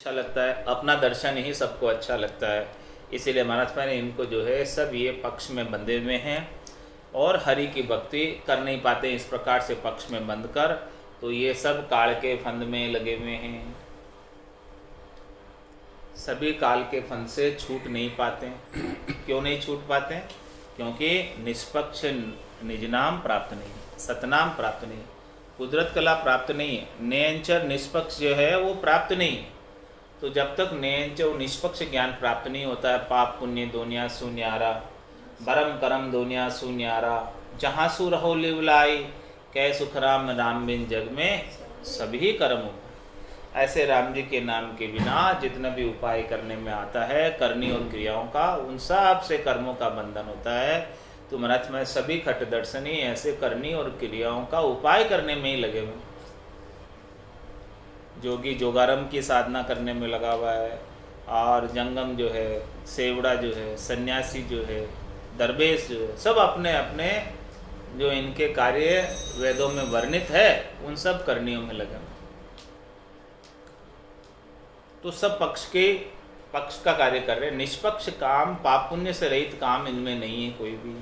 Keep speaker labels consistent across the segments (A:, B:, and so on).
A: अच्छा लगता है, अपना दर्शन ही सबको अच्छा लगता है। इसीलिए महात्मा ने इनको जो है सब ये पक्ष में बंधे हुए हैं और हरि की भक्ति कर नहीं पाते इस प्रकार से पक्ष में बंध कर, तो ये सब काल के फंद में लगे हुए हैं। सभी काल के फंद से छूट नहीं पाते। क्यों नहीं छूट पाते? क्योंकि निष्पक्ष निज नाम प्राप्त नहीं, सतनाम प्राप्त नहीं, कुदरत कला प्राप्त नहीं है, नयनचर निष्पक्ष जो है वो प्राप्त नहीं। तो जब तक नयनचर निष्पक्ष ज्ञान प्राप्त नहीं होता है, पाप पुण्य दोनिया सुन्यारा, बरम करम दोनिया सुन्यारा, जहाँ सु रहो लिवलाई, कै सुख राम राम बिन जग में सभी कर्म। ऐसे राम जी के नाम के बिना जितना भी उपाय करने में आता है, करनी और क्रियाओं का, उन सब से कर्मों का बंधन होता है। तो महाराज में सभी खट दर्शनी ऐसे करनी और क्रियाओं का उपाय करने में ही लगे हुए। जोगी जोगारम की साधना करने में लगा हुआ है, और जंगम जो है, सेवड़ा जो है, सन्यासी जो है, दरवेश जो है, सब अपने अपने जो इनके कार्य वेदों में वर्णित है उन सब करनियों में लगे। तो सब पक्ष का कार्य कर रहे हैं। निष्पक्ष काम, पाप पुण्य से रहित काम इनमें नहीं है कोई भी।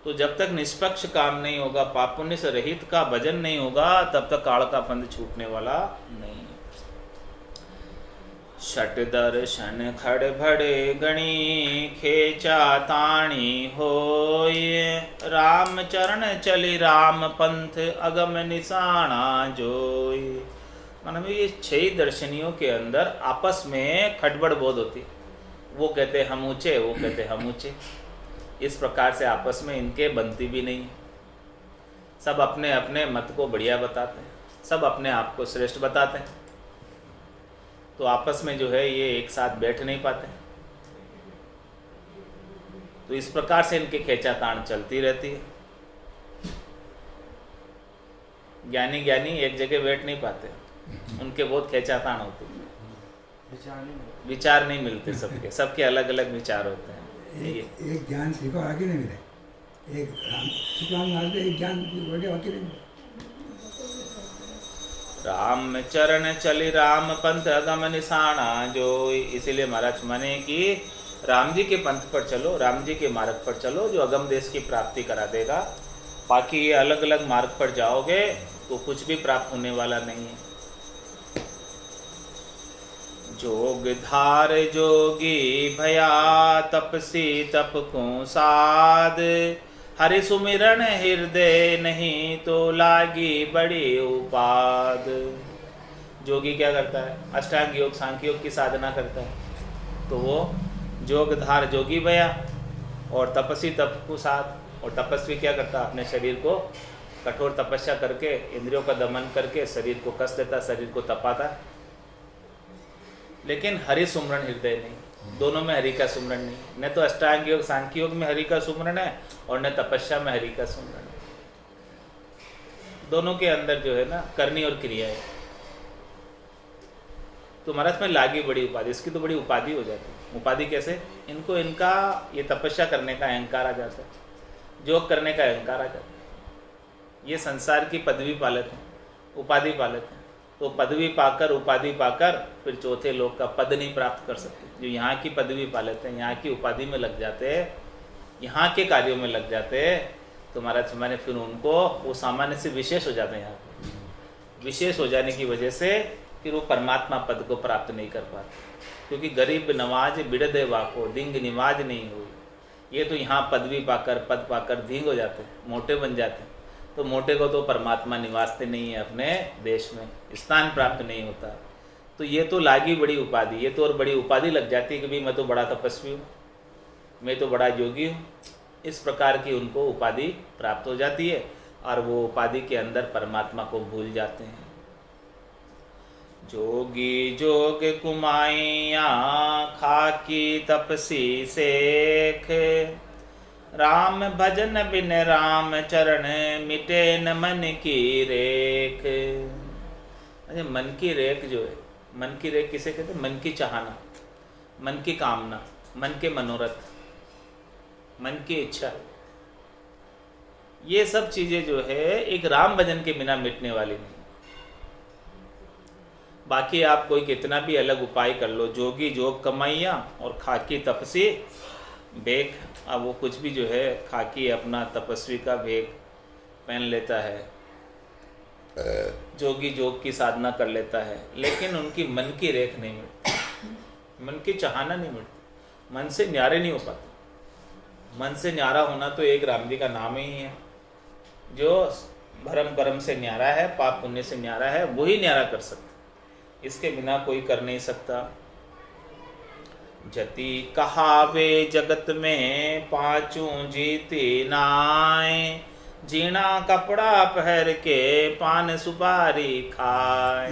A: तो जब तक निष्पक्ष काम नहीं होगा, पाप पुण्य से रहित का भजन नहीं होगा, तब तक काल का फंद छूटने वाला नहीं है। षट दर्शन खड़ भड़े गणी, खेचा ताणी होय, राम चरण चली राम पंथ, अगम निशाना जोय। मतलब ये 6 दर्शनियों के अंदर आपस में खटबड़ बहुत होती है। वो कहते हम ऊंचे, वो कहते हम ऊंचे, इस प्रकार से आपस में इनके बनती भी नहीं। सब अपने अपने मत को बढ़िया बताते हैं, सब अपने आप को श्रेष्ठ बताते हैं, तो आपस में जो है ये एक साथ बैठ नहीं पाते। तो इस प्रकार से इनकी खेचातान चलती रहती है। ज्ञानी एक जगह बैठ नहीं पाते, उनके बहुत खेचातान होती है, विचार नहीं मिलते सबके, सबके अलग अलग विचार होते हैं।
B: एक ज्ञान सीखो आगे नहीं मिले, एक एक ज्ञान आगे नहीं मिले।
A: राम चरण चली राम पंथ, अगम निशाना जो। इसीलिए महाराज माने कि राम जी के पंथ पर चलो, राम जी के मार्ग पर चलो, जो अगम देश की प्राप्ति करा देगा। बाकी ये अलग अलग मार्ग पर जाओगे तो कुछ भी प्राप्त होने वाला नहीं है। जोग धार जोगी भया, तपसी तप को साध, हरि सुमिरन हृदय नहीं, तो लागी बड़ी उपाद। जोगी क्या करता है? अष्टांग योग सांख्य योग की साधना करता है, तो वो जोगधार जोगी भया, और तपसी तप को साध। और तपस्वी क्या करता है? अपने शरीर को कठोर तपस्या करके, इंद्रियों का दमन करके शरीर को कस देता, शरीर को तपाता। लेकिन हरि सुमरण हृदय नहीं, दोनों में हरि का सुमरण नहीं। न तो अष्टांग योग सांख्य योग में हरि का सुमरण है, और न तपस्या में हरि का सुमरण है। दोनों के अंदर जो है ना करनी और क्रिया है। तो महाराज में लागी बड़ी उपाधि, इसकी तो बड़ी उपाधि हो जाती है। उपाधि कैसे? इनको इनका ये तपस्या करने का अहंकार आ जाता है, योग करने का अहंकार आ जाता है। ये संसार की पदवी पालक है, उपाधि पालक है। तो पदवी पाकर, उपाधि पाकर फिर चौथे लोक का पद नहीं प्राप्त कर सकते। जो यहाँ की पदवी पालते हैं, यहाँ की उपाधि में लग जाते हैं, यहाँ के कार्यों में लग जाते हैं, तो महाराज माने फिर उनको वो सामान्य से विशेष हो जाते हैं। यहाँ विशेष हो जाने की वजह से फिर वो परमात्मा पद को प्राप्त नहीं कर पाते, क्योंकि गरीब नवाज बिड़दे वाको, दिंग निवाज नहीं हुई। ये तो यहाँ पदवी पाकर, पद पाकर धींग हो जाते हैं, मोटे बन जाते हैं। तो मोटे को तो परमात्मा निवासते नहीं है अपने देश में, स्थान प्राप्त नहीं होता। तो ये तो लागी बड़ी उपाधि, ये तो और बड़ी उपाधि लग जाती है कि भाई मैं तो बड़ा तपस्वी हूँ, मैं तो बड़ा योगी हूँ। इस प्रकार की उनको उपाधि प्राप्त हो जाती है, और वो उपाधि के अंदर परमात्मा को भूल जाते हैं। जोगी जोग कुमाइया, खाकी तपसी सेख, राम भजन बिन राम चरण, मिटे न मन की रेख। अच्छा, मन की रेख जो है, मन की रेख किसे कहते हैं? मन की चाहना, मन की कामना, मन के मनोरथ, मन की इच्छा, ये सब चीजें जो है एक राम भजन के बिना मिटने वाली नहीं। बाकी आप कोई कितना भी अलग उपाय कर लो, जोगी जोग कमाइया और खाकी तपसी भेग। अब वो कुछ भी जो है खाकी अपना तपस्वी का भेग पहन लेता है, जोगी जोग की साधना कर लेता है, लेकिन उनकी मन की रेख नहीं मिलती, मन की चाहना नहीं मिलती, मन से न्यारे नहीं हो पाते। मन से न्यारा होना तो एक राम जी का नाम ही है। जो भरम परम से न्यारा है, पाप पुण्य से न्यारा है, वही न्यारा कर सकता, इसके बिना कोई कर नहीं सकता। जति कहावे जगत में पांचों जीती नाय, जीना कपड़ा पहर के पान सुपारी खाए।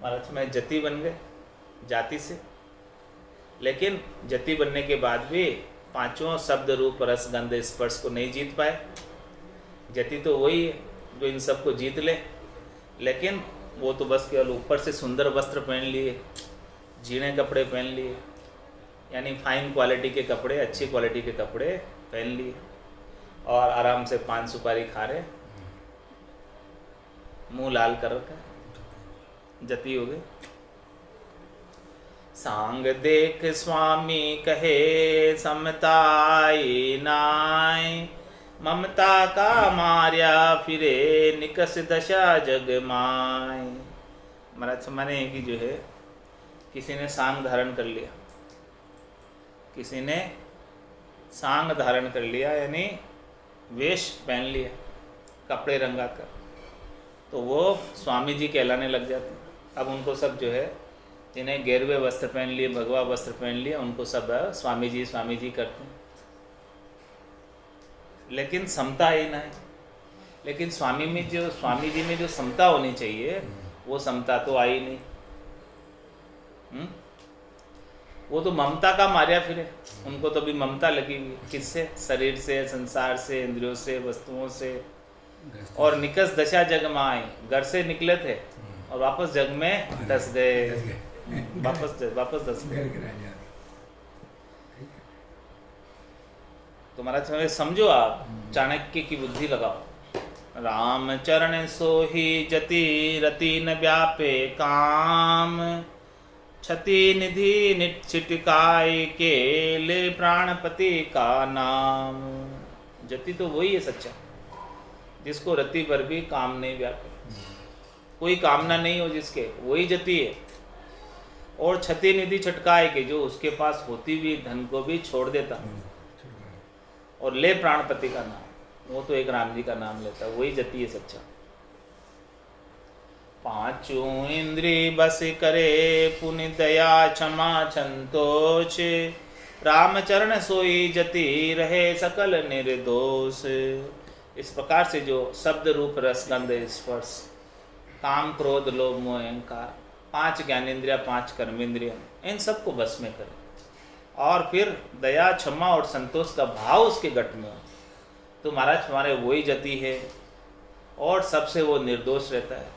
A: महाराज में जति बन गए जाति से, लेकिन जति बनने के बाद भी पांचों शब्द रूप रस गंध स्पर्श को नहीं जीत पाए। जति तो वही है जो इन सबको जीत ले, लेकिन वो तो बस केवल ऊपर से सुंदर वस्त्र पहन लिए, जीने कपड़े पहन लिए, यानी फाइन क्वालिटी के कपड़े, अच्छी क्वालिटी के कपड़े पहन लिए और आराम से पान सुपारी खा रहे, मुंह लाल कर रखा, जति हो गए। सांग देख स्वामी कहे समताई नाय, ममता का मार्या फिरे निकस दशा जग माय। महाराज माने कि जो है किसी ने सांग धारण कर लिया, किसी ने सांग धारण कर लिया यानी वेश पहन लिया कपड़े रंगा कर, तो वो स्वामी जी कहलाने लग जाते हैं। अब उनको सब जो है जिन्हें गेरुए वस्त्र पहन लिए, भगवा वस्त्र पहन लिए, उनको सब स्वामी जी करते हैं, लेकिन समता ही ना है। लेकिन स्वामी जी में जो समता होनी चाहिए वो समता तो आई नहीं। वो तो ममता का मार्या फिरे, उनको तो भी ममता लगी हुई, किससे? शरीर से, संसार से, इंद्रियों से, वस्तुओं से। और निकस दशा जग में आए, घर से निकले थे और वापस जग में धस गए, वापस धस गए। तो महाराज समझो, आप चाणक्य की बुद्धि लगाओ। राम चरण सोही जति रति न व्यापे काम, क्षति निधि निश्चिटकाय के ले प्राणपति का नाम। जति तो वही है सच्चा, जिसको रति पर भी काम नहीं व्यापे, कोई कामना नहीं हो जिसके, वही जति है। और क्षति निधि छटकाए के, जो उसके पास होती भी धन को भी छोड़ देता, और ले प्राणपति का नाम, वो तो एक राम जी का नाम लेता, वही जति है सच्चा। पांचों इंद्री बस करे पुनि दया क्षमा संतोष, रामचरण सोई जति रहे सकल निर्दोष। इस प्रकार से जो शब्द रूप रस गंध स्पर्श, काम क्रोध लोभ मोह अहंकार, 5 ज्ञानेंद्रिया 5 कर्मेंद्रिया, इन सबको बस में करे, और फिर दया क्षमा और संतोष का भाव उसके गट में हो, तो महाराज हमारे वही जति है। और सबसे वो निर्दोष रहता है,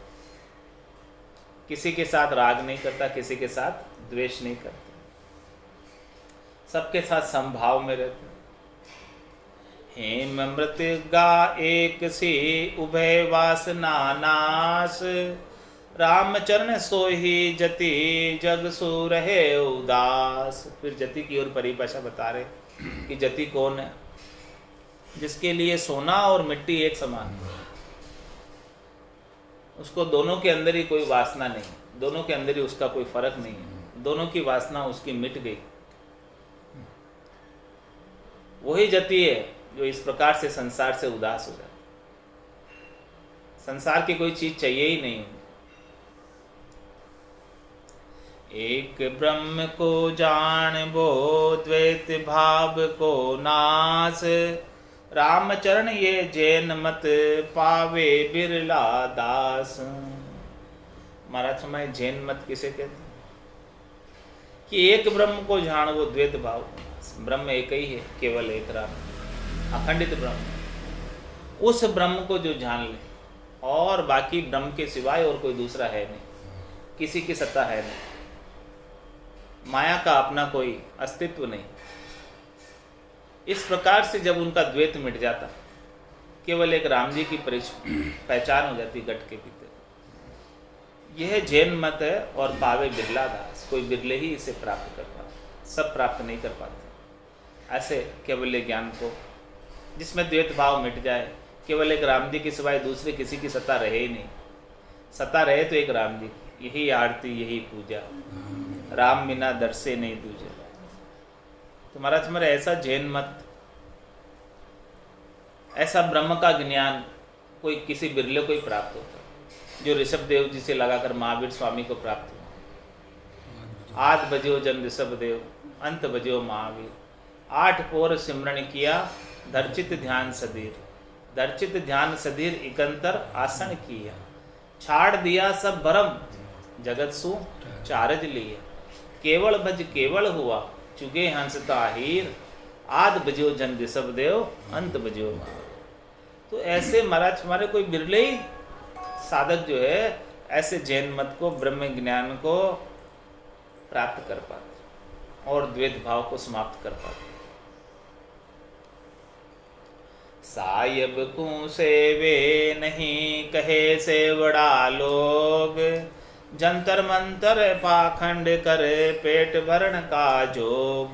A: किसी के साथ राग नहीं करता, किसी के साथ द्वेष नहीं करता, सबके साथ समभाव में रहता है। हेम मृतिगा एक सी उभय वासना नाश, रामचरण सोही जति जग सो रहे उदास। फिर जति की ओर परिभाषा बता रहे कि जति कौन है? जिसके लिए सोना और मिट्टी एक समान, उसको दोनों के अंदर ही कोई वासना नहीं, दोनों के अंदर ही उसका कोई फर्क नहीं है, दोनों की वासना उसकी मिट गई। वही जति है जो इस प्रकार से संसार से उदास हो जाता, संसार की कोई चीज चाहिए ही नहीं। एक ब्रह्म को जान वो द्वैत भाव को नाश, रामचरण ये जैन मत पावे बिरला दास। महाराज समय जैन मत किसे कहते हैं? कि एक ब्रह्म को जान वो द्वैत भाव, ब्रह्म एक ही है, केवल एक राम, अखंडित ब्रह्म। उस ब्रह्म को जो जान ले, और बाकी ब्रह्म के सिवाय और कोई दूसरा है नहीं, किसी की सत्ता है नहीं, माया का अपना कोई अस्तित्व नहीं। इस प्रकार से जब उनका द्वैत मिट जाता, केवल एक राम जी की पहचान हो जाती गट के भीतर। यह जैन मत है और पावे बिरला दास, कोई बिरले ही इसे प्राप्त कर पाते, सब प्राप्त नहीं कर पाते। ऐसे केवल ज्ञान को जिसमें द्वैत भाव मिट जाए, केवल एक राम जी के सिवाय दूसरे किसी की सत्ता रहे ही नहीं, सत्ता रहे तो एक राम जी की, यही आरती यही पूजा, राम बिना दर्शे नहीं दूजे। तो महाराज हमारे ऐसा जैन मत, ऐसा ब्रह्म का ज्ञान कोई किसी बिरले को ही प्राप्त होता है, जो ऋषभ देव जी से लगाकर महावीर स्वामी को प्राप्त हुआ। आद बजो जन ऋषभ देव, अंत बजो महावीर, 8 पोर सिमरण किया, दर्चित ध्यान सधीर, दर्चित ध्यान सधीर इकंतर आसन किया, छाड़ दिया सब भरम, जगत सु चारज लिया, केवल भज केवल हुआ, चुगे हंस ताहीर, आद बजो जन ऋषभ देव, अंत बजो महावीर। तो ऐसे महाराज हमारे कोई बिरले ही साधक जो है ऐसे जैन मत को, ब्रह्म ज्ञान को प्राप्त कर पाते और द्वैत भाव को समाप्त कर पाते। सायब को सेवे नहीं कहे सेवड़ा लोग, जंतर मंतर पाखंड करे पेट भरण का जोग।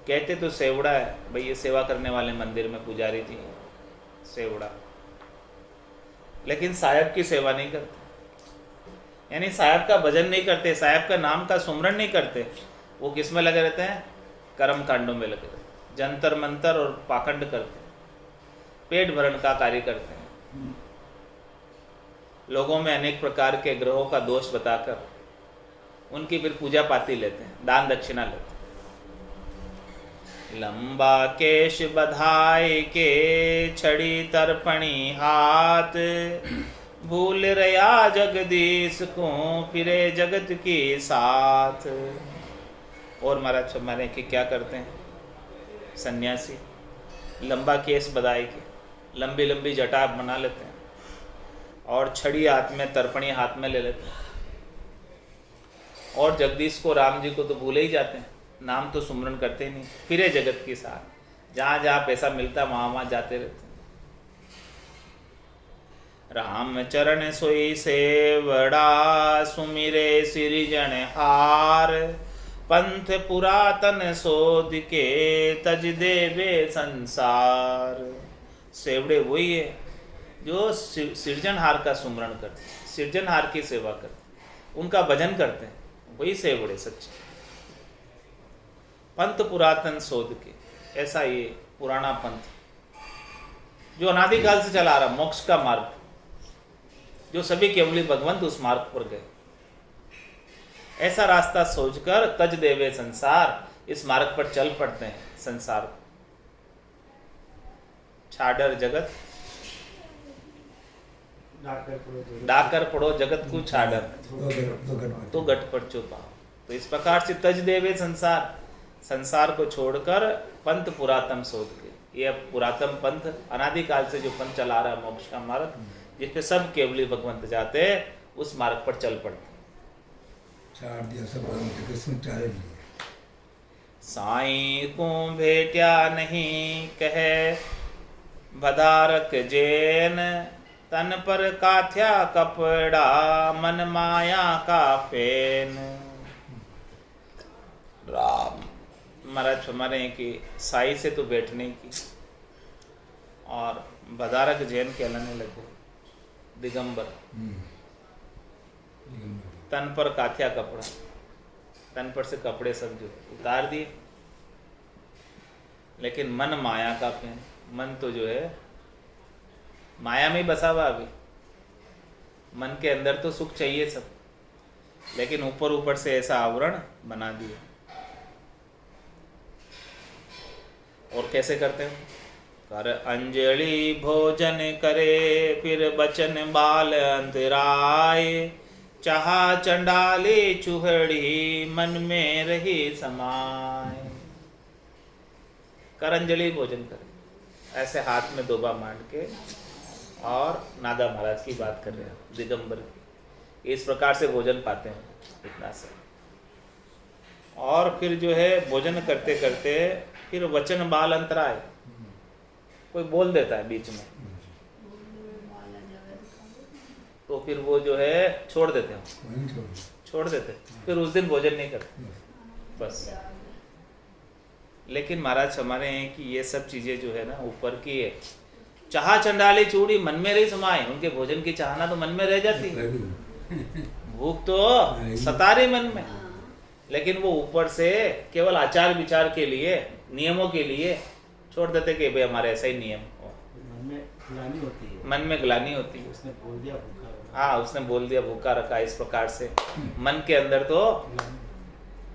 A: कहते तो सेवड़ा है भाई, ये सेवा करने वाले मंदिर में पुजारी जी सेवड़ा, लेकिन साहब की सेवा नहीं करते, यानी साहब का भजन नहीं करते, साहब का नाम का सुमरण नहीं करते। वो किस में लगे रहते हैं? कर्म कांडों में लगे रहते हैं, जंतर मंतर और पाखंड करते हैं, पेट भरण का कार्य करते हैं, लोगों में अनेक प्रकार के ग्रहों का दोष बताकर उनकी फिर पूजा पाती लेते हैं, दान दक्षिणा लेते हैं। लंबा केश बधाई के छड़ी तर्पणी हाथ, भूल रया जगदीश को फिरे जगत के साथ। और महाराज हमारे के क्या करते हैं सन्यासी? लंबा केस बधाई के, लंबी लंबी जटा बना लेते हैं और छड़ी हाथ में, तर्पणी हाथ में ले लेते हैं, और जगदीश को, राम जी को तो भूले ही जाते हैं, नाम तो सुमरन करते ही नहीं, फिरे जगत के साथ, जहाँ जहाँ पैसा मिलता वहाँ वहाँ जाते रहते। राम चरण सोई सेवड़ा, सुमिरे सिरिजन हार, पंथ पुरातन शोध के तज देवे संसार। सेवड़े वही है जो सृजनहार का सुमरण करते, सृजनहार की सेवा करते, उनका भजन करते हैं, वही सेवड़े सच्चे। पंथ पुरातन शोध के, ऐसा ये पुराना पंथ जो अनादिकाल से चला आ रहा, मोक्ष का मार्ग, जो सभी केवली भगवंत उस मार्ग पर गए, ऐसा रास्ता सोचकर तज देवे संसार, इस मार्ग पर चल पड़ते हैं संसार। छाडर जगत डाकर पड़ो जगत को छाडर, तो गट पर चुपाओ। तो इस प्रकार से तज देवे संसार, संसार को छोड़कर पंथ पुरातन शोध के, ये पुरातन पंथ अनादिकाल से जो पंथ चला रहा है मोक्ष का मार्ग, जिसपे सब केवली भगवंत जाते हैं, उस मार्ग पर चल पड़ते। साईं को भेट्या नहीं कहे बधारक जैन, तन पर काथ्या कपड़ा मन माया का फेन। राम महाराज हमारे हैं कि साई से तो बैठने की, और बदारक जैन कहलाने लगे, दिगंबर। तन पर काथ्या कपड़ा, तन पर से कपड़े सब जो उतार दिए, लेकिन मन माया का फेन, मन तो जो है माया में बसा हुआ। अभी मन के अंदर तो सुख चाहिए सब, लेकिन ऊपर ऊपर से ऐसा आवरण बना दिया। और कैसे करते हैं? कर अंजलि भोजन करे, फिर बचन बाल अंतराय, चाहा चंडाली चूहड़ी मन में रही समाय। कर अंजलि भोजन करे, ऐसे हाथ में दोबा मांड के, और नागा महाराज की बात कर रहे हैं, दिगंबर की, इस प्रकार से भोजन पाते हैं इतना से। और फिर जो है भोजन करते करते फिर वचन बाल अंतराय, कोई बोल देता है बीच में, तो फिर वो जो है छोड़ देते हैं,
B: वहीं छोड़ दो।
A: छोड़ देते, फिर उस दिन भोजन नहीं करते बस। लेकिन महाराज हमारे हैं कि ये सब चीजें जो है ना ऊपर की है। चाह चंडाली चूड़ी मन में रही समाये, उनके भोजन की चाहना तो मन में रह जाती है, भूख तो सता रही मन में, लेकिन वो ऊपर से केवल आचार विचार के लिए, नियमों के लिए छोड़ देते कि भाई हमारे ऐसा ही नियम हो।
C: मन में ग्लानि होती है,
A: मन में ग्लानि होती है।
C: उसने बोल दिया भूखा रहा।
A: हाँ, उसने बोल दिया भूखा रखा, इस प्रकार से मन के अंदर तो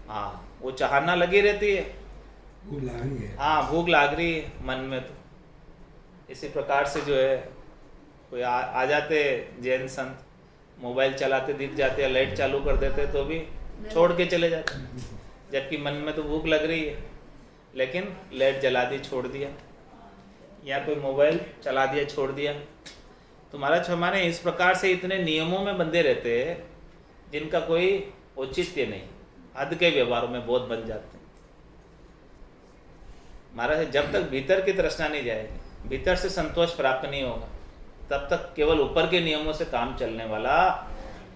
A: हाँ वो चाहना लगी रहती है।
B: भूख लग रही है।
A: हाँ, भूख लाग रही है मन में। तो इसी प्रकार से जो है कोई आ जाते जैन संत, मोबाइल चलाते दिख जाते हैं, लाइट चालू कर देते तो भी छोड़ के चले जाते, जबकि मन में तो भूख लग रही है, लेकिन लाइट जला दी छोड़ दिया, या कोई मोबाइल चला दिया छोड़ दिया। तो महाराज हमारे इस प्रकार से इतने नियमों में बंधे रहते हैं जिनका कोई औचित्य नहीं, हद के व्यवहारों में बहुत बन जाते हैं। महाराज जब तक भीतर की तृष्णा नहीं जाएगी, भीतर से संतोष प्राप्त नहीं होगा, तब तक केवल ऊपर के नियमों से काम चलने वाला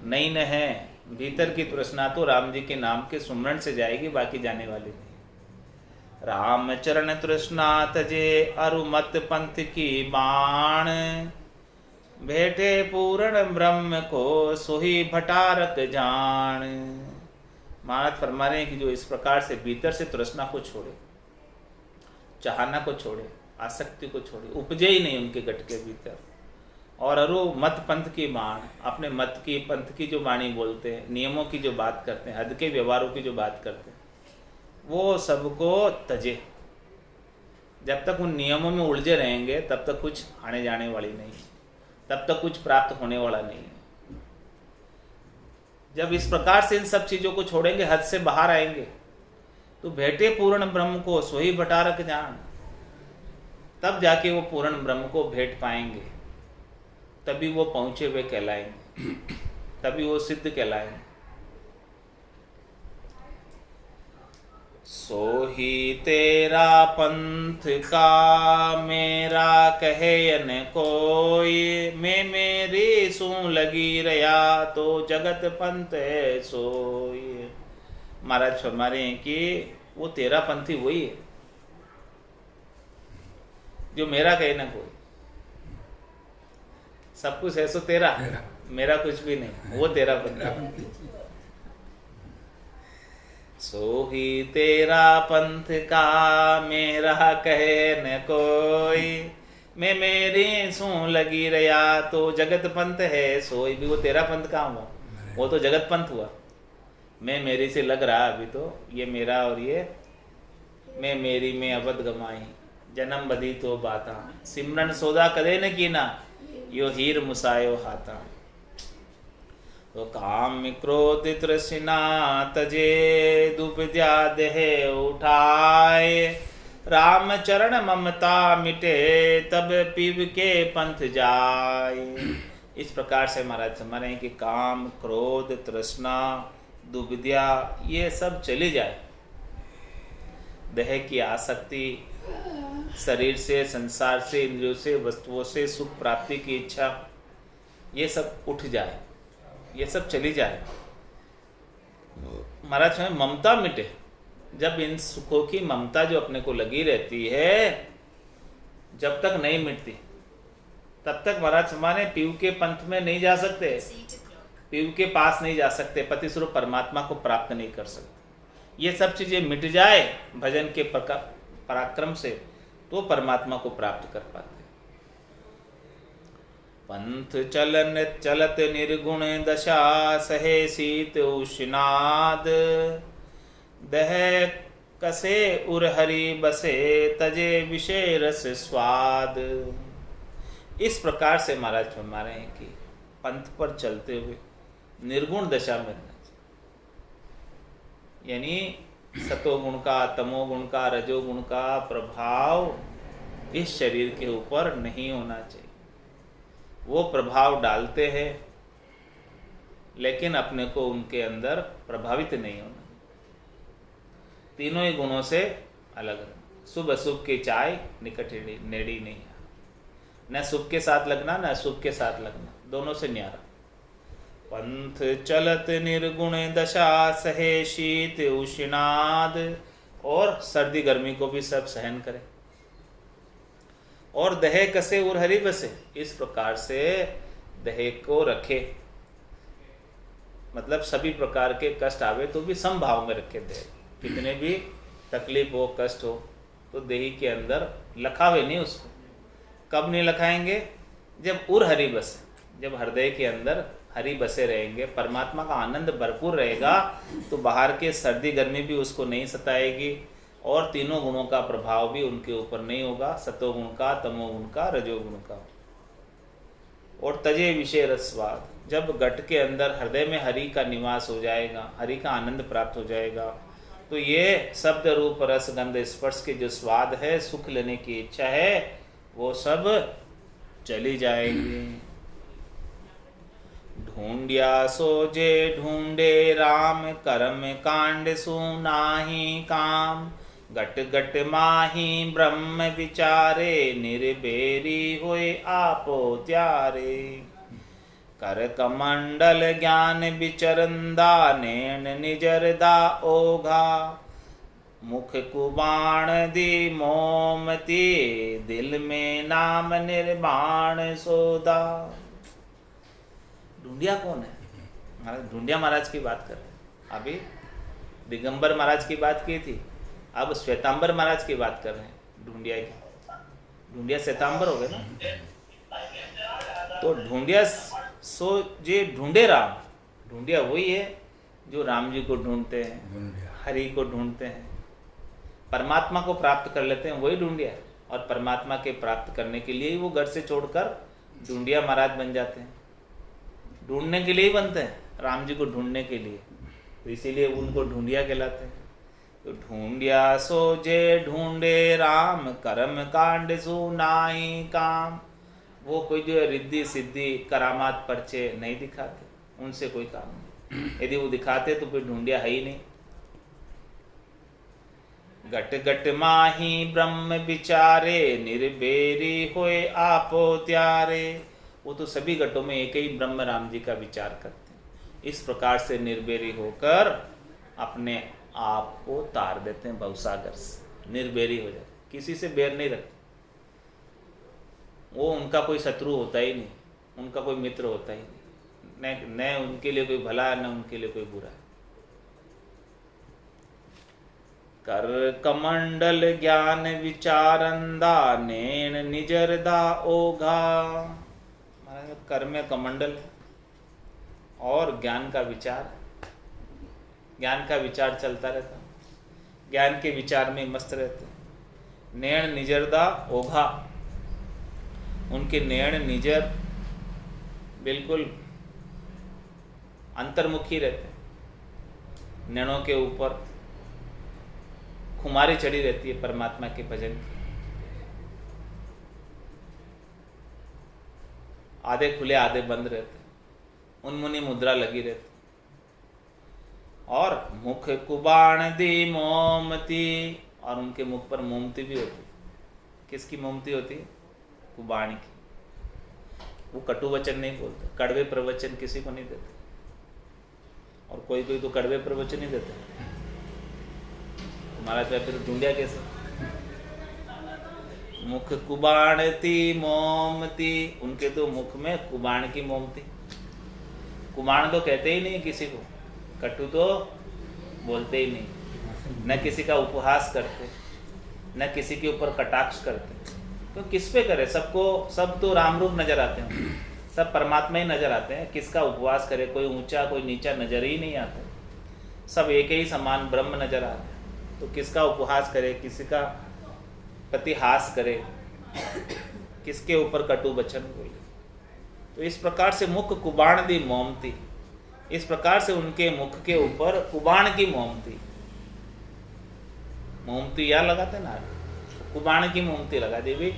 A: नहीं न है। भीतर की तृष्णा तो राम जी के नाम के सुमरण से जाएगी, बाकी जाने वाली नहीं। राम चरण तृष्णा तजे अरुमत पंथ की बाण, भेटे पूर्ण ब्रह्म को सोही भटारक जान। महाराज फरमा रहे हैं कि जो इस प्रकार से भीतर से तृष्णा को छोड़े, चाहना को छोड़े, आसक्ति को छोड़े, उपजे ही नहीं उनके गट के भीतर, और अरु मत पंथ की बाण, अपने मत की पंथ की जो वाणी बोलते हैं, नियमों की जो बात करते हैं, हद के व्यवहारों की जो बात करते हैं, वो सबको तजे। जब तक उन नियमों में उलझे रहेंगे तब तक कुछ आने जाने वाली नहीं, तब तक कुछ प्राप्त होने वाला नहीं है। जब इस प्रकार से इन सब चीजों को छोड़ेंगे, हद से बाहर आएंगे, तो भेटे पूर्ण ब्रह्म को सोही भटारक जान, तब जाके वो पूर्ण ब्रह्म को भेंट पाएंगे, तभी वो पहुंचे हुए कहलाएंगे, तभी वो सिद्ध कहलाएंगे। सोही तेरा पंथ का मेरा कहे न कोई, मैं मेरी सू लगी रया तो जगत पंथ है सोई। महाराज फरमा रहे हैं कि वो तेरा पंथी वही है जो मेरा कहे ना कोई। सब कुछ है सो तेरा, मेरा कुछ भी नहीं, वो तेरा पंथी। सोही तेरा पंथ का मेरा कहे न कोई, मैं मेरी सू लगी रया तो जगत पंथ है सोई। भी वो तेरा पंथ कहाँ हुआ, वो तो जगत पंथ हुआ। मैं मेरी से लग रहा अभी तो, ये मेरा और ये मैं मेरी में अबद गमाई, जन्म बदी तो बाता, सिमरन सौदा कदे न कीना, यो हीर मुसायो हाथा। तो काम क्रोध तृष्णा तजे दुपद्या देह उठाए, राम चरण ममता मिटे तब पीव के पंथ जाए। इस प्रकार से महाराज समझ हैं कि काम क्रोध तृष्णा दुविद्या ये सब चली जाए, देह की आसक्ति, शरीर से, संसार से, इंद्रियों से, वस्तुओं से सुख प्राप्ति की इच्छा, ये सब उठ जाए, ये सब चली जाए। महाराज हमें ममता मिटे। जब इन सुखों की ममता जो अपने को लगी रहती है, जब तक नहीं मिटती तब तक महाराज हमारे पीव के पंथ में नहीं जा सकते, पीव के पास नहीं जा सकते, पति स्वरूप परमात्मा को प्राप्त नहीं कर सकते। ये सब चीजें मिट जाए भजन के पराक्रम से, तो परमात्मा को प्राप्त कर पाते। पंथ चलन चलत निर्गुण दशा, सहे शीत उष्णाद, दह कसे उर हरि बसे, तजे विषय रस स्वाद। इस प्रकार से महाराज फरमा रहे हैं कि पंथ पर चलते हुए निर्गुण दशा में रहना चाहिए, यानी सतोगुण का, तमोगुण का, रजोगुण का प्रभाव इस शरीर के ऊपर नहीं होना चाहिए। वो प्रभाव डालते हैं लेकिन अपने को उनके अंदर प्रभावित नहीं होना। तीनों ही गुणों से अलग रहना। शुभ अशुभ की चाय निकट नेड़ी नहीं, न शुभ के साथ लगना न अशुभ के साथ लगना, दोनों से न्यारा। पंथ चलत निर्गुण दशा सहे शीत उष्णाद, और सर्दी गर्मी को भी सब सहन करे। और दहे कसे और हरि बसे, इस प्रकार से दहे को रखे, मतलब सभी प्रकार के कष्ट आवे तो भी समभाव में रखे दे। कितने भी तकलीफ हो, कष्ट हो, तो देही के अंदर लखावे नहीं उसको। कब नहीं लखाएंगे? जब उर हरि बसे, जब हृदय के अंदर हरि बसे रहेंगे, परमात्मा का आनंद भरपूर रहेगा, तो बाहर के सर्दी गर्मी भी उसको नहीं सताएगी, और तीनों गुणों का प्रभाव भी उनके ऊपर नहीं होगा, सतोगुण का, तमोगुण का, रजोगुण का। और तजे विषय रसवाद, जब घट के अंदर हृदय में हरि का निवास हो जाएगा, हरि का आनंद प्राप्त हो जाएगा, तो ये शब्द रूप रस गंध स्पर्श के जो स्वाद है, सुख लेने की इच्छा है, वो सब चली जाएगी। ढूंढिया सोजे ढूंढे राम, कर्म कांड सु नाही काम, गट गट माही ब्रह्म विचारे, निर्बेरी होए आपो त्यारे। कर कमंडल ज्ञान विचरंदा, नैन निजरदा ओघा, मुख कुबाण दी मोमती, दिल में नाम निर्माण सोदा। ढूंढिया कौन है? महाराज ढूंढिया महाराज की बात कर रहे हैं। अभी दिगंबर महाराज की बात की थी, अब श्वेतांबर महाराज की बात कर रहे हैं। ढूंढिया की, ढूंढिया श्वेतांबर हो गए ना, तो ढूंढिया सो जे ढूंढे राम, ढूंढिया वही है जो राम जी को ढूंढते हैं, हरि को ढूंढते हैं, परमात्मा को प्राप्त कर लेते हैं, वही ढूंढिया। और परमात्मा के प्राप्त करने के लिए ही वो घर से छोड़कर ढूंढिया महाराज बन जाते हैं। ढूंढने के लिए ही बनते हैं, राम जी को ढूंढने के लिए, तो इसीलिए उनको ढूंढिया कहलाते हैं। तो ढूंढिया सो जे ढूंढे राम, कर्म कांड सु नाही काम। वो कोई जो है रिद्धि सिद्धि करामात पर्चे नहीं दिखाते, उनसे कोई काम नहीं। यदि वो दिखाते तो फिर ढूंढिया है ही नहीं। गट गट माही ब्रह्म विचारे, निर्बेरी होए आपो त्यारे। वो तो सभी घटों में एक ही ब्रह्म राम जी का विचार करते हैं। इस प्रकार से निर्बेरी होकर अपने आप को तार देते हैं भवसागर से, निर्बेरी हो जाते, किसी से बैर नहीं रखते। वो उनका कोई शत्रु होता ही नहीं, उनका कोई मित्र होता ही नहीं, न उनके लिए कोई भला है, न उनके लिए कोई बुरा है। कर कमंडल ज्ञान विचारंदा, नैन निजरदा ओघा। कर में कमंडल और ज्ञान का विचार, ज्ञान का विचार चलता रहता, ज्ञान के विचार में मस्त रहते। नैन निजरदा ओघा, उनके नैन निजर बिल्कुल अंतर्मुखी रहते। नैनों के ऊपर खुमारी चढ़ी रहती है परमात्मा के भजन की। आधे खुले आधे बंद रहते, उन्मुनी मुद्रा लगी रहती। और मुख कुबाण दी मोमती, और उनके मुख पर मोमती भी होती। किसकी मोमती होती है? कुबाण की। वो कटु वचन नहीं बोलते, कड़वे प्रवचन किसी को नहीं देते। और कोई कोई तो कड़वे प्रवचन नहीं देते। हमारा तो फिर ढूंढिया कैसे? मुख कुबाणती मोमती, उनके तो मुख में कुबाण की मोमती। कुबाण तो कहते ही नहीं किसी को, कटु तो बोलते ही नहीं, न किसी का उपहास करते, न किसी के ऊपर कटाक्ष करते। तो किस पे करे? सबको, सब तो राम रूप नजर आते हैं, सब परमात्मा ही नजर आते हैं। किसका उपवास करे? कोई ऊंचा कोई नीचा नजर ही नहीं आता, सब एक ही समान ब्रह्म नजर आते हैं। तो किसका उपहास करे, किसी का प्रतिहास करे, किसके ऊपर कटु वचन बोले? तो इस प्रकार से मुख कुबाण दी मोमती, इस प्रकार से उनके मुख के ऊपर कुबाण की मोमती। मोमती या लगाते ना, कुबाण की मोमती लगा दी भी।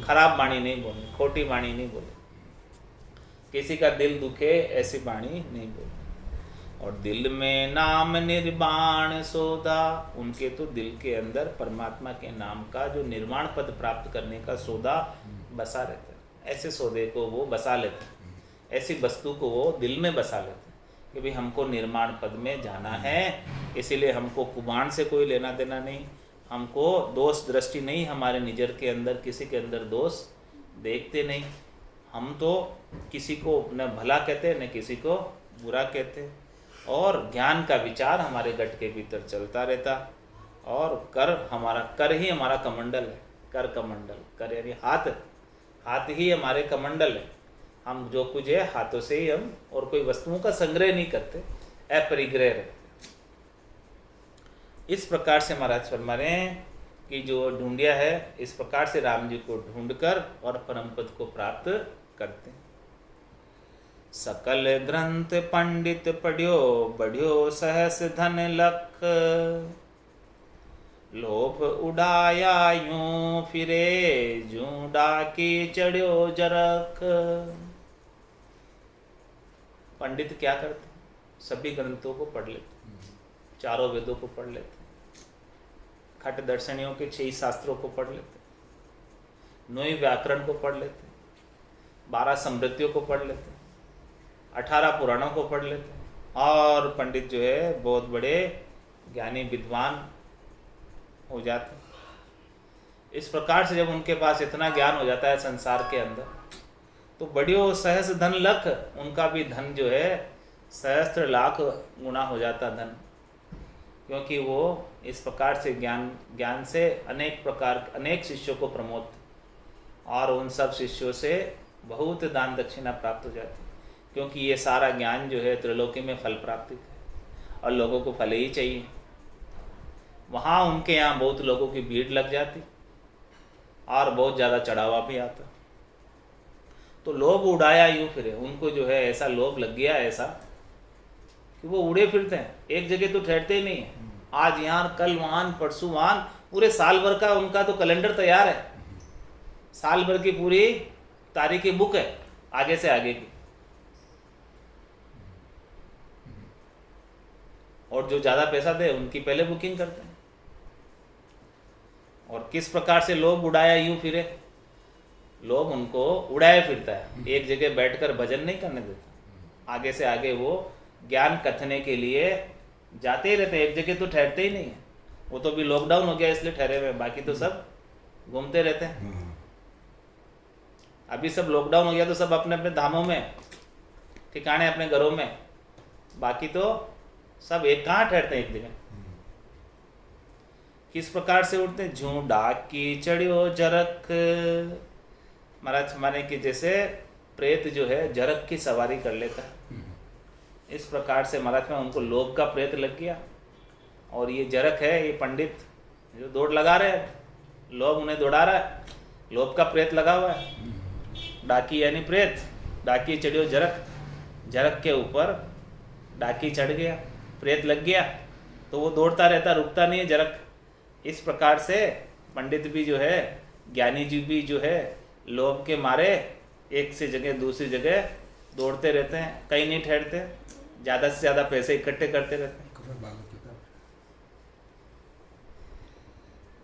A: खराब वाणी नहीं बोली, खोटी वाणी नहीं बोली, किसी का दिल दुखे ऐसी वाणी नहीं बोली। और दिल में नाम निर्माण सौदा, उनके तो दिल के अंदर परमात्मा के नाम का जो निर्माण पद प्राप्त करने का सौदा बसा रहता है। ऐसे सौदे को वो बसा लेते हैं, ऐसी वस्तु को वो दिल में बसा लेते हैं कि भाई हमको निर्माण पद में जाना है, इसीलिए हमको कुबाण से कोई लेना देना नहीं, हमको दोष दृष्टि नहीं, हमारे निजर के अंदर किसी के अंदर दोष देखते नहीं, हम तो किसी को न भला कहते न किसी को बुरा कहते, और ज्ञान का विचार हमारे गट के भीतर चलता रहता, और कर ही हमारा कमंडल है, कर कमंडल, कर यानी हाथ ही हमारे कमंडल है। हम जो कुछ है हाथों से ही हम, और कोई वस्तुओं का संग्रह नहीं करते, अपरिग्रह रहते। इस प्रकार से महाराज फरमा रहे हैं कि जो ढूंढिया है, इस प्रकार से राम जी को ढूंढकर और परम पद को प्राप्त करते हैं। सकल ग्रंथ पंडित पढ़ियो, बढ़ियो सहस धन लख, लोभ उड़ाया यूं फिरे, जूं डाकी चढ़ियो जरख। पंडित क्या करते? सभी ग्रंथों को पढ़ लेते, चारों वेदों को पढ़ लेते, खट दर्शनियों के 6 शास्त्रों को पढ़ लेते, 9 व्याकरण को पढ़ लेते, 12 समृद्धियों को पढ़ लेते, 18 पुराणों को पढ़ लेते, और पंडित जो है बहुत बड़े ज्ञानी विद्वान हो जाते। इस प्रकार से जब उनके पास इतना ज्ञान हो जाता है संसार के अंदर, तो बढ़ियो सहस धन लख, उनका भी धन जो है सहस्त्र लाख गुना हो जाता धन, क्योंकि वो इस प्रकार से ज्ञान से अनेक शिष्यों को प्रमोद, और उन सब शिष्यों से बहुत दान दक्षिणा प्राप्त हो जाती, क्योंकि ये सारा ज्ञान जो है त्रिलोकी में फल प्राप्ति है, और लोगों को फल ही चाहिए। वहाँ उनके यहाँ बहुत लोगों की भीड़ लग जाती, और बहुत ज़्यादा चढ़ावा भी आता। तो लोभ उड़ाया यूं फिरे, उनको जो है ऐसा लोभ लग गया, ऐसा कि वो उड़े फिरते हैं, एक जगह तो ठहरते ही नहीं है। आज यहाँ, कल वहाँ, परसों वहाँ, पूरे साल भर का उनका तो कैलेंडर तैयार है, साल भर की पूरी तारीखी बुक है, आगे से आगे की। और जो ज़्यादा पैसा दे उनकी पहले बुकिंग करते हैं। और किस प्रकार से लोभ उड़ाया यूं फिरे, लोभ उनको उड़ाया फिरता है, एक जगह बैठकर भजन नहीं करने देता, आगे से आगे वो ज्ञान कथने के लिए जाते ही रहते, एक जगह तो ठहरते ही नहीं है। वो तो भी लॉकडाउन हो गया इसलिए ठहरे हुए, बाकी तो सब घूमते रहते हैं। अभी सब लॉकडाउन हो गया तो सब अपने अपने धामों में, ठिकाने अपने घरों में, बाकी तो सब एक कहाँ ठहरते हैं एक जगह। किस प्रकार से उठते? झूं डाकी चढ़ियो जरख। महाराज माने कि जैसे प्रेत जो है जरख की सवारी कर लेता है, इस प्रकार से महाराज में उनको लोभ का प्रेत लग गया, और ये जरख है, ये पंडित जो दौड़ लगा रहे हैं, लोभ उन्हें दौड़ा रहा है, लोभ का प्रेत लगा हुआ है। डाकी यानी प्रेत, डाकी चढ़ियो जरख, जरख के ऊपर डाकी चढ़ गया, प्रेत लग गया, तो वो दौड़ता रहता, रुकता नहीं है जरख। इस प्रकार से पंडित भी जो है, ज्ञानी जी भी जो है, लोभ के मारे एक से जगह दूसरी जगह दौड़ते रहते हैं, कहीं नहीं ठहरते, ज़्यादा से ज़्यादा पैसे इकट्ठे करते रहते हैं।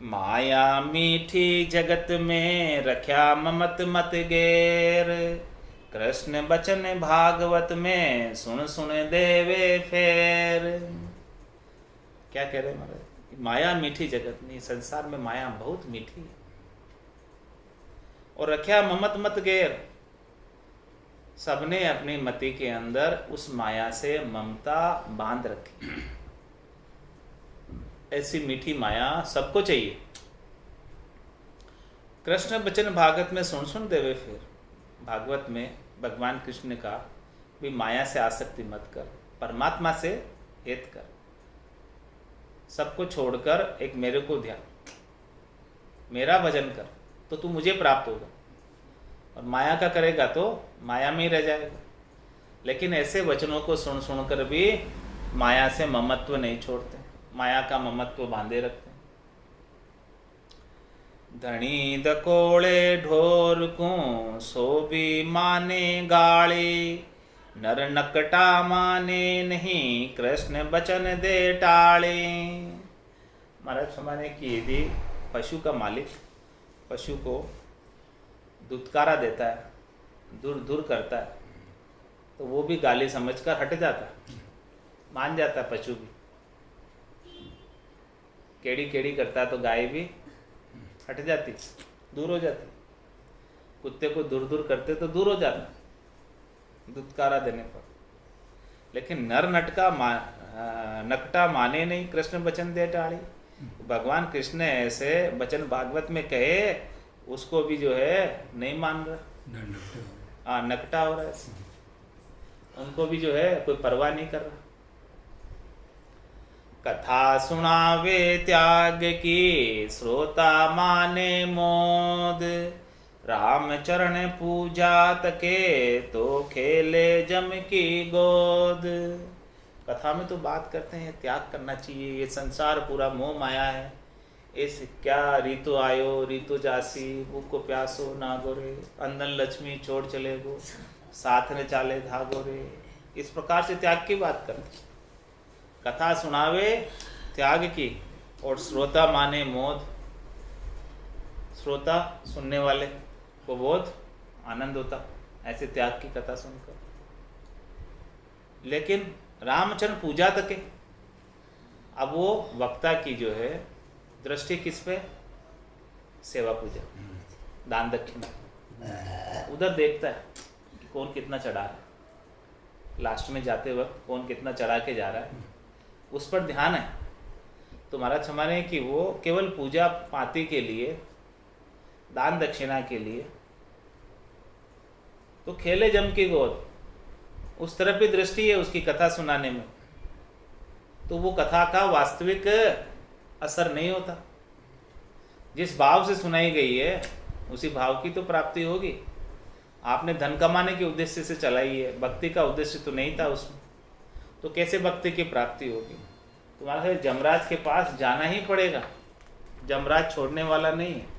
A: माया मीठी जगत में रख्या ममत मत गेर, कृष्ण बचन भागवत में सुन सुन देवे फेर। क्या कह रहे महाराज? माया मीठी जगत में, संसार में माया बहुत मीठी है, और रख्या ममत मत गेर, सबने अपनी मति के अंदर उस माया से ममता बांध रखी। ऐसी मीठी माया सबको चाहिए। कृष्ण बचन भागवत में सुन सुन देवे फिर, भागवत में भगवान कृष्ण ने कहा भी माया से आसक्ति मत कर, परमात्मा से हेत कर, सबको छोड़कर एक मेरे को ध्यान, मेरा भजन कर, तो तू मुझे प्राप्त होगा। और माया का करेगा तो माया में ही रह जाएगा। लेकिन ऐसे वचनों को सुन सुनकर भी माया से ममत्व नहीं छोड़ते, माया का ममत्व बांधे रखते हैं। धनी दकोड़े ढोर को सो भी माने गाली, नर नकटा माने नहीं कृष्ण बचन दे टाले। महाराज समाने की यदि पशु का मालिक पशु को दुत्कारा देता है, दूर दूर करता है, तो वो भी गाली समझकर हट जाता, मान जाता पशु भी। केड़ी केड़ी करता तो गाय भी हट जाती, दूर हो जाती। कुत्ते को दूर दूर करते तो दूर हो जाता दुत्कारा देने पर। लेकिन नर नकटा माने नहीं, कृष्ण वचन दे टाड़ी। भगवान कृष्ण ऐसे वचन भागवत में कहे, उसको भी जो है नहीं मान रहा, नकटा हो रहा है। उनको भी जो है कोई परवाह नहीं कर रहा। कथा सुनावे त्याग की, श्रोता माने मोद। राम चरण पूजा तके, तो खेले जम की गोद। कथा में तो बात करते हैं त्याग करना चाहिए, ये संसार पूरा मोह माया है। इस क्या ऋतु आयो ऋतु जासी, भूखो प्यासो ना गोरे। अंदन लक्ष्मी छोड़ चले गो, साथ ने चाले धागो रे। इस प्रकार से त्याग की बात करते। कथा सुनावे त्याग की, और श्रोता माने मोद। श्रोता सुनने वाले को बहुत आनंद होता ऐसे त्याग की कथा सुनकर। लेकिन रामचंद्र पूजा तक है। अब वो वक्ता की जो है दृष्टि किस पे? सेवा पूजा, दान दक्षिणा। उधर देखता है कि कौन कितना चढ़ा रहा है, लास्ट में जाते वक्त कौन कितना चढ़ा के जा रहा है, उस पर ध्यान है। तो महाराज हमारे कि वो केवल पूजा पाती के लिए, दान दक्षिणा के लिए, तो खेले जम की गोद, उस तरफ भी दृष्टि है उसकी कथा सुनाने में। तो वो कथा का वास्तविक असर नहीं होता। जिस भाव से सुनाई गई है उसी भाव की तो प्राप्ति होगी। आपने धन कमाने के उद्देश्य से चलाई है, भक्ति का उद्देश्य तो नहीं था उसमें, तो कैसे भक्ति की प्राप्ति होगी? तुम्हारे जमराज के पास जाना ही पड़ेगा, जमराज छोड़ने वाला नहीं है।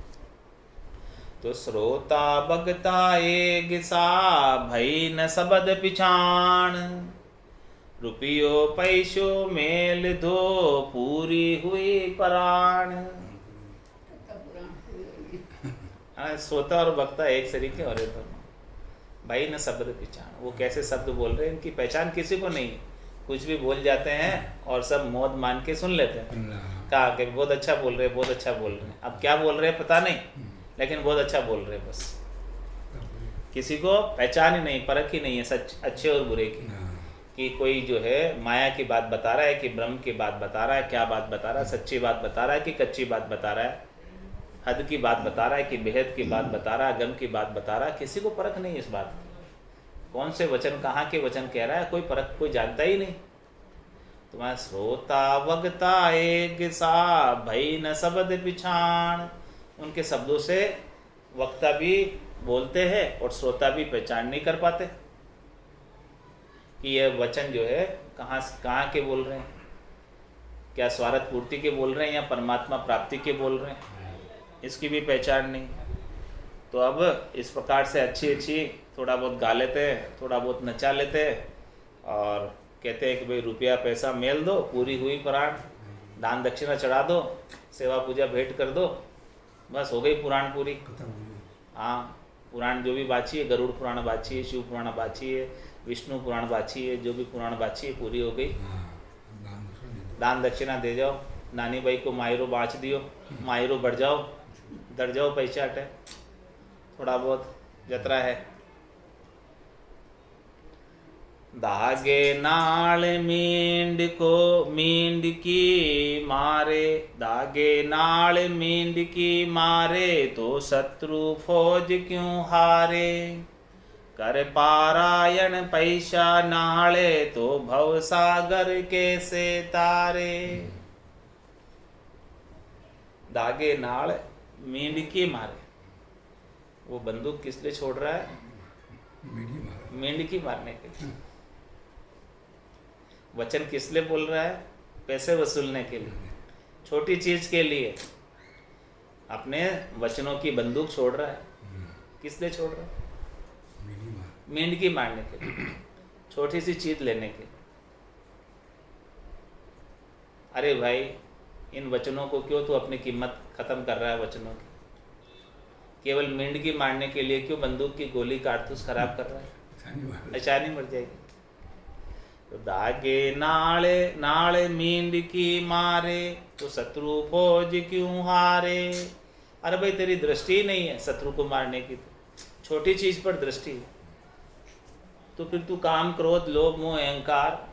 A: तो श्रोता भगता एक सा, भई न सबद पिछाण। रुपयो पैसो मेल दो, पूरी हुई प्राण। श्रोता और भक्ता एक शरीके हो रहे दोनों। भाई न शब्द पहचान, वो कैसे शब्द बोल रहे हैं इनकी पहचान किसी को नहीं है। कुछ भी बोल जाते हैं और सब मौत मान के सुन लेते हैं। कहा कि बहुत अच्छा बोल रहे, बहुत अच्छा बोल रहे हैं। अब क्या बोल रहे हैं पता नहीं, लेकिन बहुत अच्छा बोल रहे हैं बस। किसी को पहचान ही नहीं, परख ही नहीं है सच अच्छे और बुरे की। कि कोई जो है माया की बात बता रहा है कि ब्रह्म की बात बता रहा है, क्या बात बता रहा है, सच्ची बात बता रहा है कि कच्ची बात बता रहा है, हद की बात बता रहा है कि बेहद की बात बता रहा है, गम की बात बता रहा है। किसी को परख नहीं इस बात की। कौन से वचन कहाँ के वचन कह रहा है कोई परख, कोई जानता ही नहीं। तुम्हारा श्रोता वगता एक सा, भई न शब्द पिछाण। उनके शब्दों से वक्ता भी बोलते हैं और श्रोता भी पहचान नहीं कर पाते कि यह वचन जो है कहाँ के बोल रहे हैं, क्या स्वार्थ पूर्ति के बोल रहे हैं या परमात्मा प्राप्ति के बोल रहे हैं, इसकी भी पहचान नहीं। तो अब इस प्रकार से अच्छी थोड़ा बहुत गा लेते हैं, थोड़ा बहुत नचा लेते हैं और कहते हैं कि भाई रुपया पैसा मेल दो, पूरी हुई पुराण, दान दक्षिणा चढ़ा दो, सेवा पूजा भेंट कर दो, बस हो गई पुराण पूरी। हाँ, पुराण जो भी बाची है, गरुड़ पुराण बाची है, शिव पुराण बाची है, विष्णु पुराण बाची है, जो भी पुराण बाची है पूरी हो गई। दान दक्षिणा दे जाओ, नानी भाई को मायरो बाँच दियो, मायरो बढ़ जाओ, दर जाओ, पैसा हटे, थोड़ा बहुत जतरा है। धागे नाल मींड को मींड की मारे, धागे नाल मींड की मारे, तो शत्रु फौज क्यों हारे। कर पारायण पैसा नाले, तो भव सागर कैसे तारे। धागे नाल मींड की मारे, वो बंदूक किस लिए छोड़ रहा है? मेंढकी मारने के लिए। वचन किस लिए बोल रहा है? पैसे वसूलने के लिए, छोटी चीज के लिए अपने वचनों की बंदूक छोड़ रहा है। किस लिए छोड़ रहा है? मेंढकी मारने के लिए, छोटी सी चीज लेने के लिए। अरे भाई, इन वचनों को क्यों तू अपनी कीमत खत्म कर रहा है? वचनों की केवल मेंढकी मारने के लिए क्यों बंदूक की गोली कारतूस खराब कर रहा है? निशानी मर जाएगी। तो दागे नाले नाले मींड की मारे, तो शत्रु फौज क्यों हारे। अरे भाई तेरी दृष्टि ही नहीं है शत्रु को मारने की, तो छोटी चीज पर दृष्टि है, तो फिर तू काम क्रोध लोभ मोह अहंकार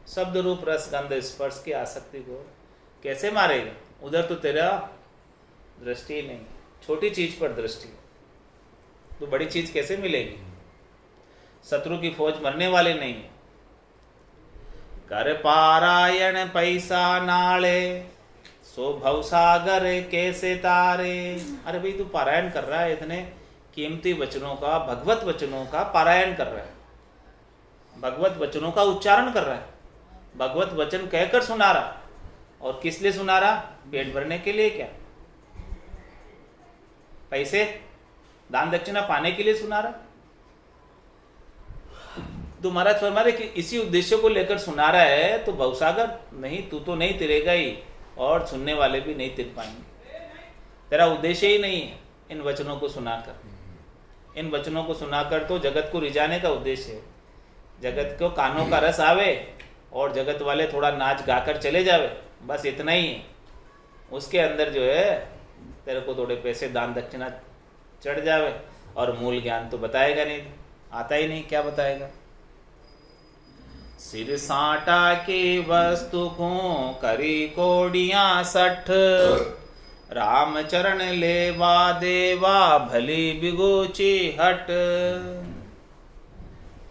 A: शब्द रूप रस गंध स्पर्श की आसक्ति को कैसे मारेगा। उधर तो तेरा दृष्टि नहीं, छोटी चीज पर दृष्टि, तो बड़ी चीज कैसे मिलेगी। शत्रु की फौज मरने वाले नहीं है। कर पारायण पैसा नाले, सो भवसागर कैसे तारे। अरे भाई तू पारायण कर रहा है, इतने कीमती वचनों का, भगवत वचनों का पारायण कर रहा है, भगवत वचनों का उच्चारण कर रहा है, भगवत वचन कहकर सुना रहा। और किस लिए सुना रहा? पेट भरने के लिए क्या? पैसे दान दक्षिणा पाने के लिए सुना रहा? तो महाराज फरमा रहे कि इसी उद्देश्य को लेकर सुना रहा है, तो भवसागर नहीं, तू तो नहीं तिरेगा ही, और सुनने वाले भी नहीं तिर पाएंगे। तेरा उद्देश्य ही नहीं है इन वचनों को सुनाकर। इन वचनों को सुनाकर तो जगत को रिझाने का उद्देश्य है, जगत को कानों का रस आवे और जगत वाले थोड़ा नाच गाकर चले जावे, बस इतना ही है। उसके अंदर जो है तेरे को थोड़े पैसे दान दक्षिणा चढ़ जावे, और मूल ज्ञान तो बताएगा नहीं, आता ही नहीं, क्या बताएगा। सिर साटा के वस्तु को करी कोडियां 60, राम चरण लेवा देवा भली बिगोची हट।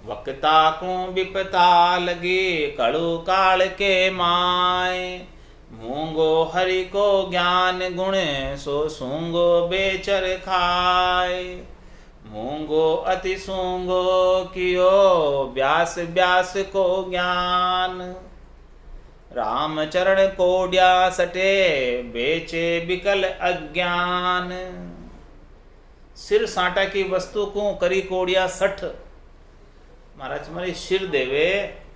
A: वक्ता को विपता लगे कड़ू काल के माय, मूंगो हरि को ज्ञान गुण सो सूंगो बेचर खाए। मूंगो अति सूंगो कियो व्यास व्यास को ज्ञान, राम चरण कोड्या सटे बेचे बिकल अज्ञान। सिर साटा की वस्तु को करी कोडिया 60। महाराज हमारे सिर देवे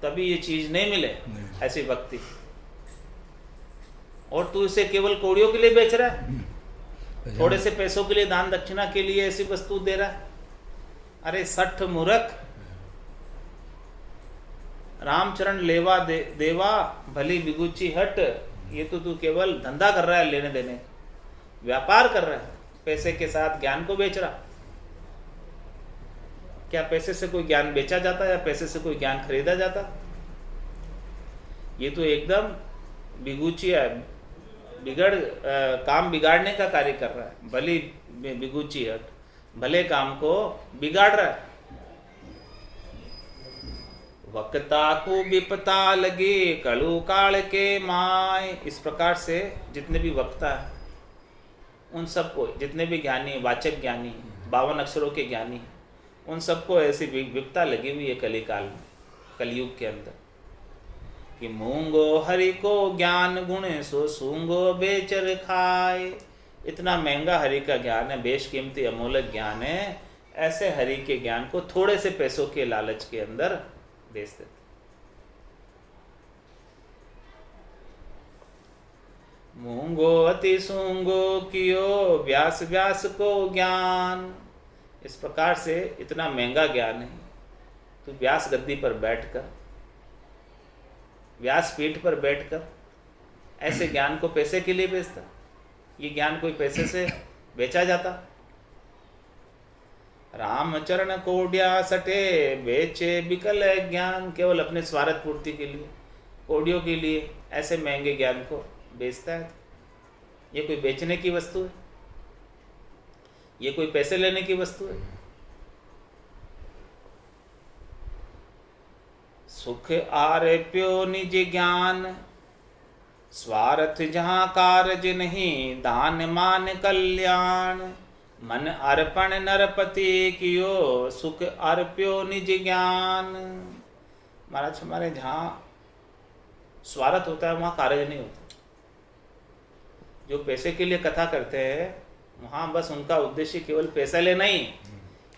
A: तभी ये चीज नहीं मिले, ऐसी भक्ति। और तू इसे केवल कोड़ियों के लिए बेच रहा है, थोड़े से पैसों के लिए दान दक्षिणा के लिए ऐसी वस्तु दे रहा है। अरे 60 मूर्ख, रामचरण लेवा देवा भली बिगुची हट। ये तो तू केवल धंधा कर रहा है, लेने देने व्यापार कर रहा है, पैसे के साथ ज्ञान को बेच रहा। क्या पैसे से कोई ज्ञान बेचा जाता है या पैसे से कोई ज्ञान खरीदा जाता? ये तो एकदम बिगुची है, काम बिगाड़ने का कार्य कर रहा है। भली बिगुची हट, भले काम को बिगाड़ रहा है। वक्ता को विपता लगे कलु काल के माय। इस प्रकार से जितने भी वक्ता है उन सबको, जितने भी ज्ञानी, वाचक ज्ञानी, 52 अक्षरों के ज्ञानी, उन सबको ऐसी विपता लगी हुई है कली काल में, कलयुग के अंदर, कि मूंगो हरि को ज्ञान गुण सो सूंगो बेचर खाए। इतना महंगा हरि का ज्ञान है, बेशकीमती अमूल्य ज्ञान है, ऐसे हरि के ज्ञान को थोड़े से पैसों के लालच के अंदर बेच देते। मूंगो अति सूंगो कियो व्यास व्यास को ज्ञान। इस प्रकार से इतना महंगा ज्ञान है, तो व्यास गद्दी पर बैठकर, व्यास पीठ पर बैठकर ऐसे ज्ञान को पैसे के लिए बेचता। ये ज्ञान कोई पैसे से बेचा जाता? रामचरण कोडिया सटे बेचे बिकल ज्ञान। केवल अपने स्वार्थ पूर्ति के लिए, कोडियों के लिए ऐसे महंगे ज्ञान को बेचता है। ये कोई बेचने की वस्तु है? ये कोई पैसे लेने की वस्तु है? सुख आरोप्यो निज ज्ञान, स्वार्थ जहाँ कारज नहीं, दान मान कल्याण। मन अर्पण नरपति कियो, सुख अर्प्यो निज ज्ञान। महाराज हमारे जहाँ स्वार्थ होता है वहाँ कार्य नहीं होता। जो पैसे के लिए कथा करते हैं वहाँ बस उनका उद्देश्य केवल पैसा लेना ही है,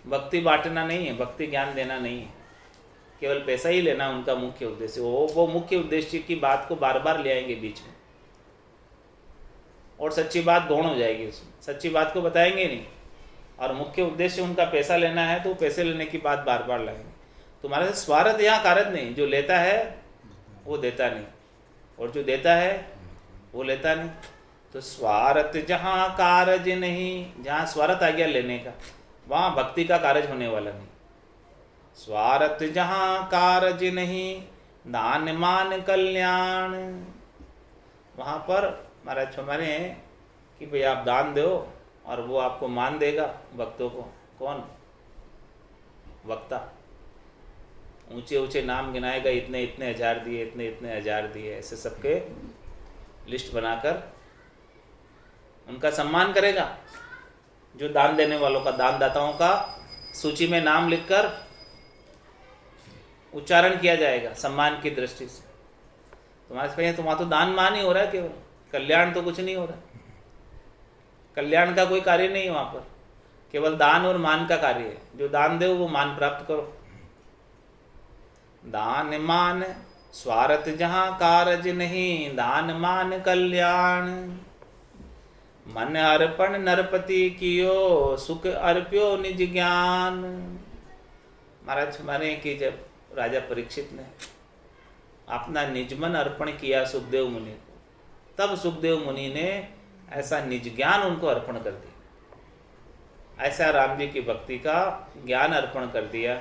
A: भक्ति बांटना नहीं है, भक्ति ज्ञान देना नहीं है, केवल पैसा ही लेना उनका मुख्य उद्देश्य। वो मुख्य उद्देश्य की बात को बार बार ले आएंगे बीच में, और सच्ची बात गौण हो जाएगी उसमें, सच्ची बात को बताएंगे नहीं। और मुख्य उद्देश्य उनका पैसा लेना है तो पैसे लेने की बात बार बार लाएंगे। तुम्हारे स्वार्थ यहाँ कारज नहीं, जो लेता है वो देता नहीं, और जो देता है वो लेता नहीं। तो स्वार्थ जहाँ कारज नहीं, जहाँ स्वार्थ आ गया लेने का, वहाँ भक्ति का कारज होने वाला नहीं। स्वार्थ जहाँ कारज नहीं, दान मान कल्याण, वहाँ पर महाराज हमारे हैं कि भाई आप दान दो और वो आपको मान देगा भक्तों को। कौन? वक्ता। ऊंचे ऊंचे नाम गिनाएगा, इतने इतने हजार दिए, इतने इतने हजार दिए, ऐसे सबके लिस्ट बनाकर उनका सम्मान करेगा। जो दान देने वालों का, दानदाताओं का सूची में नाम लिखकर उच्चारण किया जाएगा सम्मान की दृष्टि से। तुम्हारे पे तुम्हारा तो दान मान ही हो रहा है, केवल कल्याण तो कुछ नहीं हो रहा। कल्याण का कोई कार्य नहीं है वहां पर, केवल दान और मान का कार्य है। जो दान दे वो मान प्राप्त करो। दान मान स्वार्थ जहाँ कारज नहीं, दान मान कल्याण। मन अर्पण नरपति कियो, सुख अर्प्यो निज ज्ञान। महाराज माने कि जब राजा परीक्षित ने अपना निजमन अर्पण किया सुखदेव मुनि को, तब सुखदेव मुनि ने ऐसा निज ज्ञान उनको अर्पण कर दिया। ऐसा राम जी की भक्ति का ज्ञान अर्पण कर दिया,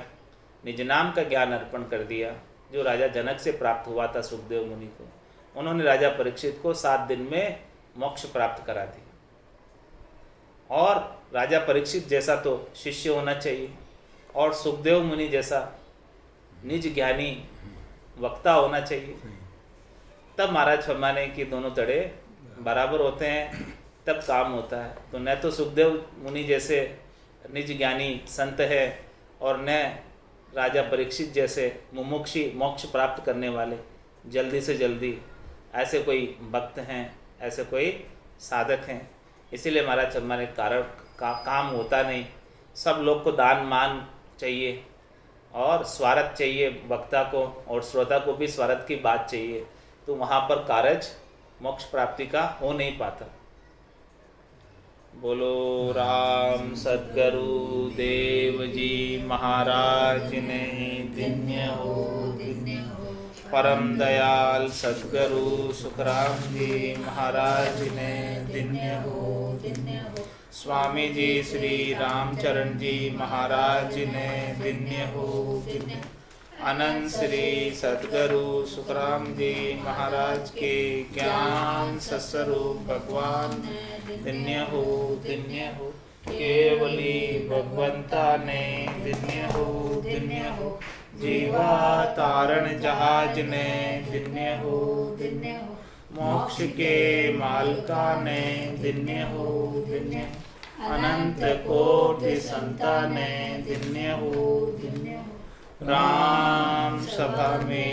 A: निज नाम का ज्ञान अर्पण कर दिया, जो राजा जनक से प्राप्त हुआ था सुखदेव मुनि को। उन्होंने राजा परीक्षित को 7 दिन में मोक्ष प्राप्त करा दिया। और राजा परीक्षित जैसा तो शिष्य होना चाहिए, और सुखदेव मुनि जैसा निज ज्ञानी वक्ता होना चाहिए। तब महाराज फरमाने कि दोनों तड़े बराबर होते हैं, तब काम होता है। तो न तो सुखदेव मुनि जैसे निज ज्ञानी संत है, और न राजा परीक्षित जैसे मुमुक्षी मोक्ष प्राप्त करने वाले जल्दी से जल्दी ऐसे कोई भक्त हैं, ऐसे कोई साधक हैं। इसीलिए महाराज हमारे कारण काम होता नहीं। सब लोग को दान मान चाहिए, और स्वार्थ चाहिए वक्ता को, और श्रोता को भी स्वार्थ की बात चाहिए। तो वहाँ पर कारज मोक्ष प्राप्ति का हो नहीं पाता। बोलो राम सद्गुरु देव जी महाराज ने धन्य हो, परम दयाल सद्गुरु सुखराम जी महाराज ने धन्य हो। स्वामी जी श्री रामचरण जी महाराज ने धन्य हो। अनंत श्री सद्गुरु सुखराम जी महाराज के ज्ञान सस्वरूप भगवान धन्य हो, धन्य हो। केवली भगवंता ने धन्य हो, धन्य हो। जीवा तारण जहाज ने धन्य हो, धन्य हो। मोक्ष के मालका ने धन्य हो, धन्य हो। अनंत कोटि संता ने धन्य हो, धन्य हो। राम सभा में